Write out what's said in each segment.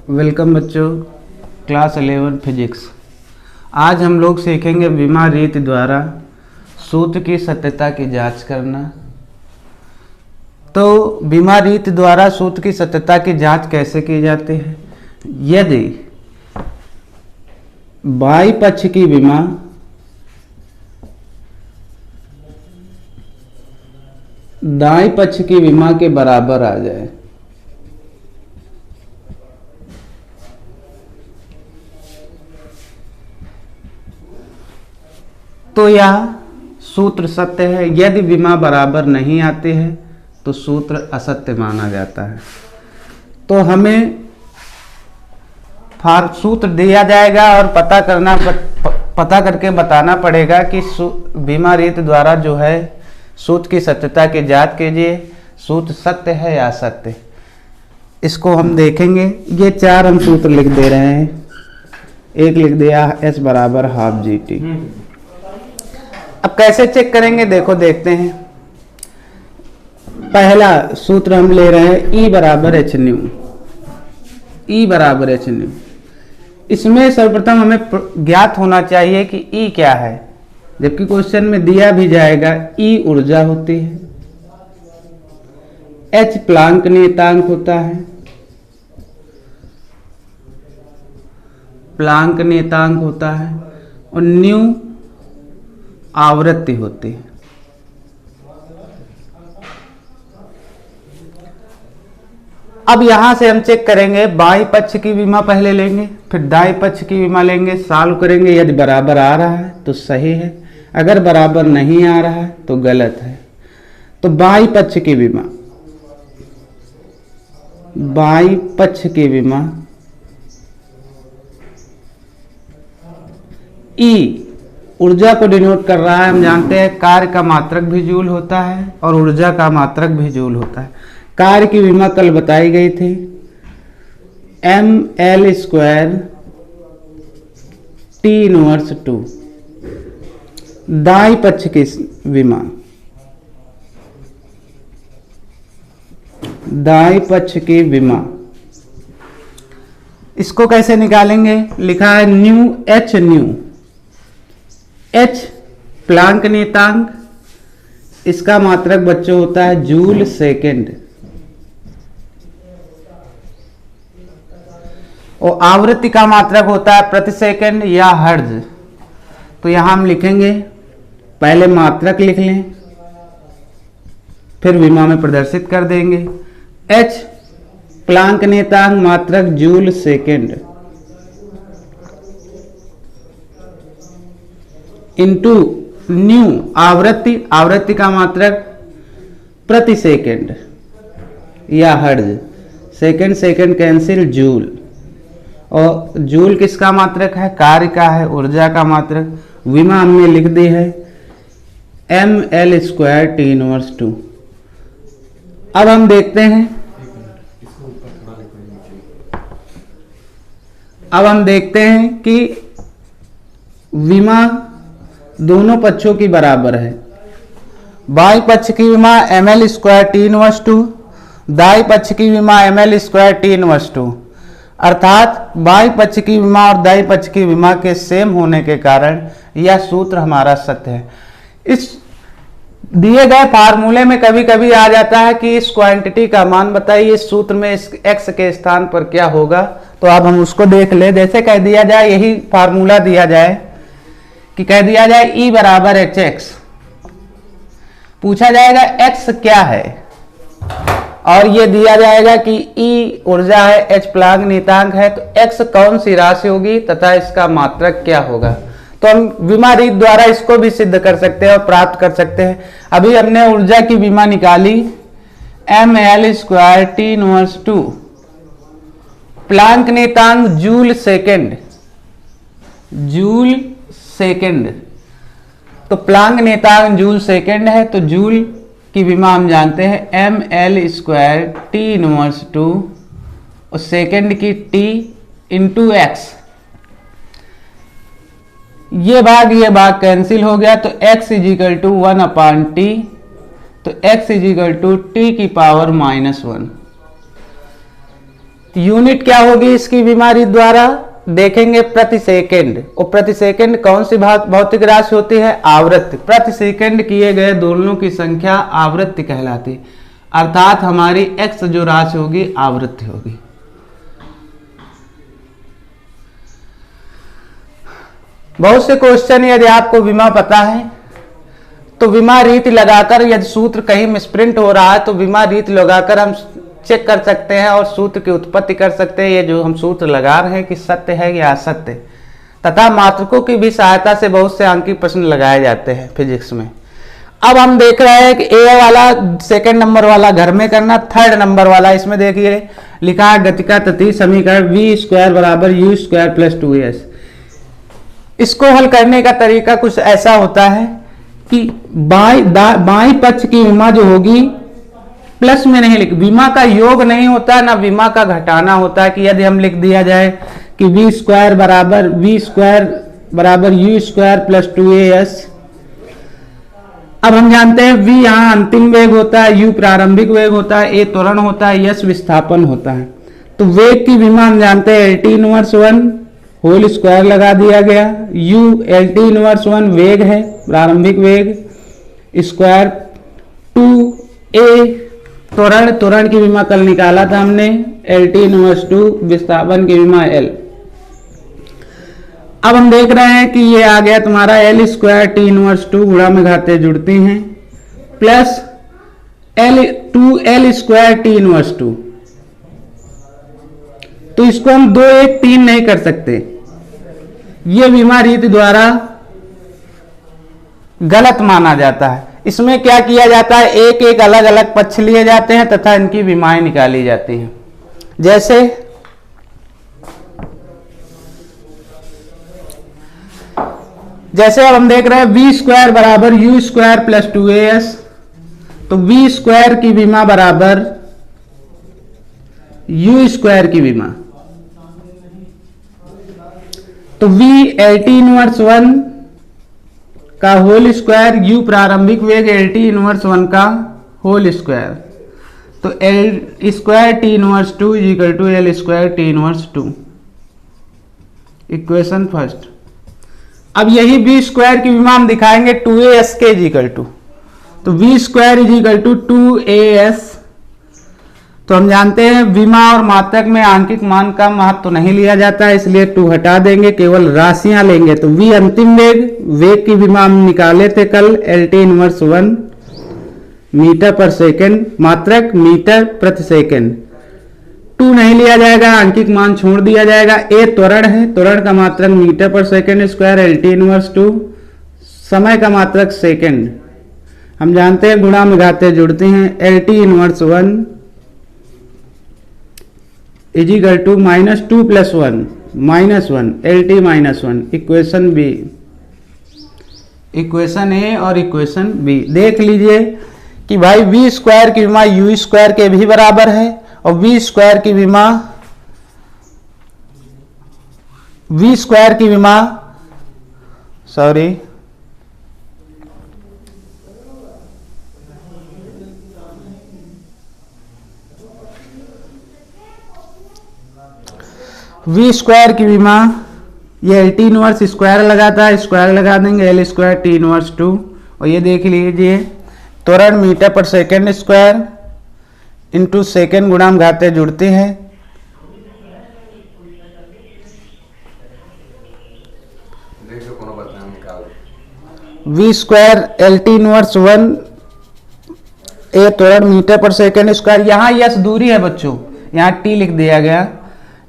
Welcome बच्चों, class 11 physics. आज हम लोग सीखेंगे विमा रीति द्वारा सूत्र की सत्यता की जांच करना। तो विमा रीति द्वारा सूत्र की सत्यता की जांच कैसे की जाती है? यदि बाई पक्ष की विमा दाई पक्ष की विमा के बराबर आ जाए तो यह सूत्र सत्य है। यदि विमा बराबर नहीं आती है तो सूत्र असत्य माना जाता है। तो हमें सूत्र दिया जाएगा और पता करके बताना पड़ेगा कि विमा रीति द्वारा जो है सूत्र की सत्यता की जांच कीजिए, सूत्र सत्य है या असत्य। इसको हम देखेंगे। ये चार हम सूत्र लिख दे रहे हैं। एक लिख दिया S बराबर हाफ GT। अब कैसे चेक करेंगे देखते हैं। पहला सूत्र हम ले रहे हैं E बराबर H न्यू। E बराबर H न्यू। इसमें सर्वप्रथम हमें ज्ञात होना चाहिए कि E क्या है, जबकि क्वेश्चन में दिया भी जाएगा। E ऊर्जा होती है, H प्लांक नियतांक होता है, प्लांक नियतांक होता है, और न्यू आवृत्ति होती है। अब यहां से हम चेक करेंगे। बाई पक्ष की विमा पहले लेंगे, फिर दाई पक्ष की विमा लेंगे, सॉल्व करेंगे। यदि बराबर आ रहा है तो सही है, अगर बराबर नहीं आ रहा है तो गलत है। तो बाई पक्ष की विमा, बाई पक्ष की विमा E ऊर्जा को डिनोट कर रहा है। हम जानते हैं कार्य का मात्रक भी जूल होता है और ऊर्जा का मात्रक भी जूल होता है। कार्य की विमा कल बताई गई थी, mL² T इनवर्स 2। दाई पक्ष की विमा, दाई पक्ष की विमा, इसको कैसे निकालेंगे? लिखा है new H new. H Planck नियतांक, इसका मात्रक बच्चों होता है जूल सेकेंड, और आवृत्ति का मात्रक होता है प्रति सेकंड या हर्ट्ज। तो यहां हम लिखेंगे, पहले मात्रक लिख लें, फिर विमा में प्रदर्शित कर देंगे। H प्लांक नियतांक मात्रक जूल सेकेंड इंटू न्यू आवृत्ति, आवृत्ति का मात्रक प्रति सेकंड या hertz. Second second cancel, joule, और जूल किसका मात्रक है? कार्य का है, ऊर्जा का मात्रक। विमा हमने लिख दी है mL² T इनवर्स 2। अब हम देखते हैं, कि विमा दोनों पक्षों की बराबर है। बाई पक्ष की विमा mL² T इनवर्स 2, दाई पक्ष की विमा mL² T इनवर्स 2। अर्थात बाई पक्ष की विमा और दाई पक्ष की विमा के सेम होने के कारण यह सूत्र हमारा सत्य है। इस दिए गए फार्मूले में कभी कभी आ जाता है कि इस क्वांटिटी का मान बताइए, इस सूत्र में इस x के स्थान पर क्या होगा। तो अब हम उसको देख ले। जैसे कह दिया जाए, यही फार्मूला दिया जाए कि कह दिया जाए E बराबर HX। पूछा जाएगा x क्या है, और ये दिया जाएगा कि E ऊर्जा है, H प्लांक नियतांक है, तो x कौन सी राशि होगी तथा इसका मात्रक क्या होगा। तो हम विमा रीति द्वारा इसको भी सिद्ध कर सकते हैं और प्राप्त कर सकते हैं। अभी हमने ऊर्जा की विमा निकाली mL² T इनवर्स 2, प्लांक नियतांक जूल सेकेंड, जूल सेकेंड। तो प्लांक नियतांक जूल सेकेंड है, तो जूल की विमा हम जानते हैं mL² T इनवर्स 2 और सेकेंड की T इंटू x। ये भाग कैंसिल हो गया, तो x इजिकल टू 1/t। तो x इजिकल टू t की पावर -1। यूनिट क्या होगी इसकी बीमारी द्वारा देखेंगे प्रति सेकंड। और प्रति सेकंड कौन सी भौतिक राशि होती है? आवृत्ति। प्रति सेकंड किए गए दोलनों की संख्या आवृत्ति कहलाती, अर्थात हमारी एक्स जो राशि होगी आवृत्ति होगी। बहुत से क्वेश्चन यदि आपको विमा पता है तो विमा रीति लगाकर, यदि सूत्र कहीं मिसप्रिंट हो रहा है तो विमा रीति लगाकर हम चेक कर सकते हैं और सूत्र की उत्पत्ति कर सकते हैं, ये जो हम सूत्र लगा रहे हैं कि सत्य है या असत्य। तथा मात्रकों की भी सहायता से बहुत से आंकिक प्रश्न लगाए जाते हैं फिजिक्स में। अब हम देख रहे हैं कि ए वाला सेकंड नंबर वाला घर में करना, थर्ड नंबर वाला इसमें देखिए लिखा है गतिका तती समीकरण v² बराबर u² प्लस 2s। इसको हल करने का तरीका कुछ ऐसा होता है कि बाई पक्ष की विमा जो होगी प्लस में नहीं लिख, विमा का योग नहीं होता ना विमा का घटाना होता है। कि यदि हम लिख दिया जाए कि v² बराबर u² प्लस 2as। अब हम जानते हैं v यहाँ अंतिम वेग होता है, u प्रारंभिक वेग होता है, a त्वरण होता है, s विस्थापन होता है। तो वेग की विमा हम जानते हैं LT इनवर्स 1 होल स्क्वायर लगा दिया गया, u LT इनवर्स 1 वेग है प्रारंभिक वेग स्क्वायर 2a त्वरण की विमा कल निकाला था हमने LT इनवर्स 2 विस्थापन की विमा L। अब हम देख रहे हैं कि ये आ गया तुम्हारा L² T इनवर्स 2 गुणा में घाते जुड़ती हैं प्लस L² T इनवर्स 2। तो इसको हम 2 1 3 नहीं कर सकते, ये विमा रीति द्वारा गलत माना जाता है। इसमें क्या किया जाता है, एक एक अलग अलग पक्ष लिए जाते हैं तथा इनकी विमाएं निकाली जाती हैं। जैसे अब हम देख रहे हैं v² बराबर u² प्लस 2as। तो v² की विमा बराबर u² की विमा, तो v LT इनवर्स 1 का होल स्क्वायर, u प्रारंभिक वेग LT इनवर्स 1 का होल स्क्वायर। तो L² T inverse 2 equal to L² T inverse 2, equation first. अब यही v² की विमा हम दिखाएंगे 2as के इक्वल टू, तो v² इक्वल टू 2as। तो हम जानते हैं विमा और मात्रक में आंकिक मान का महत्व तो नहीं लिया जाता है, इसलिए 2 हटा देंगे, केवल राशियां लेंगे। तो v अंतिम वेग की विमा हम निकाले थे कल LT इनवर्स 1 मीटर पर सेकंड, मात्रक मीटर प्रति सेकंड। 2 नहीं लिया जाएगा, आंकिक मान छोड़ दिया जाएगा। a त्वरण है, त्वरण का मात्रक मीटर पर सेकंड स्क्वायर LT इनवर्स 2, समय का मात्रक सेकंड। हम जानते हैं गुणा में घाते जुड़ती हैं, LT inverse 1 is equal to -2 plus 1 -1 LT -1, equation B, equation A और इक्वेशन बी। देख लीजिए कि भाई v² की विमा u² के भी बराबर है और v² की विमा v² की विमा ये LT इनवर्स स्क्वायर लगाता है, स्क्वायर लगा देंगे L² T इनवर्स 2। और ये देख लीजिए त्वरण मीटर पर सेकंड स्क्वायर इंटू सेकंड गुणा में घाते जुड़ती है। v² LT इनवर्स 1 a त्वरण मीटर पर सेकंड स्क्वायर। यहाँ यस दूरी है बच्चों, यहाँ t लिख दिया गया,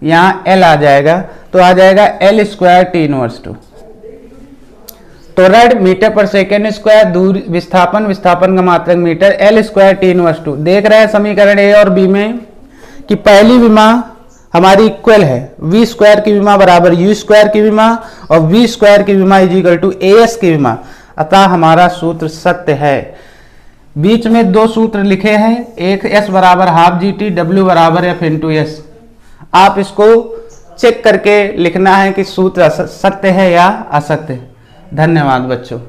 यहाँ L आ जाएगा, तो आ जाएगा L² T इनवर्स 2। त्वरण मीटर पर सेकंड स्क्वायर, दूरी विस्थापन का मात्रक मीटर, L² T इनवर्स 2। देख रहे हैं समीकरण ए और बी में कि पहली विमा हमारी इक्वल है, v² की विमा बराबर u² की विमा और v² की विमा इक्वल टू as की विमा, अतः हमारा सूत्र सत्य है। बीच में 2 सूत्र लिखे हैं, एक s बराबर ½ GT, w बराबर f इंटू s। आप इसको चेक करके लिखना है कि सूत्र सत्य है या असत्य। धन्यवाद बच्चों।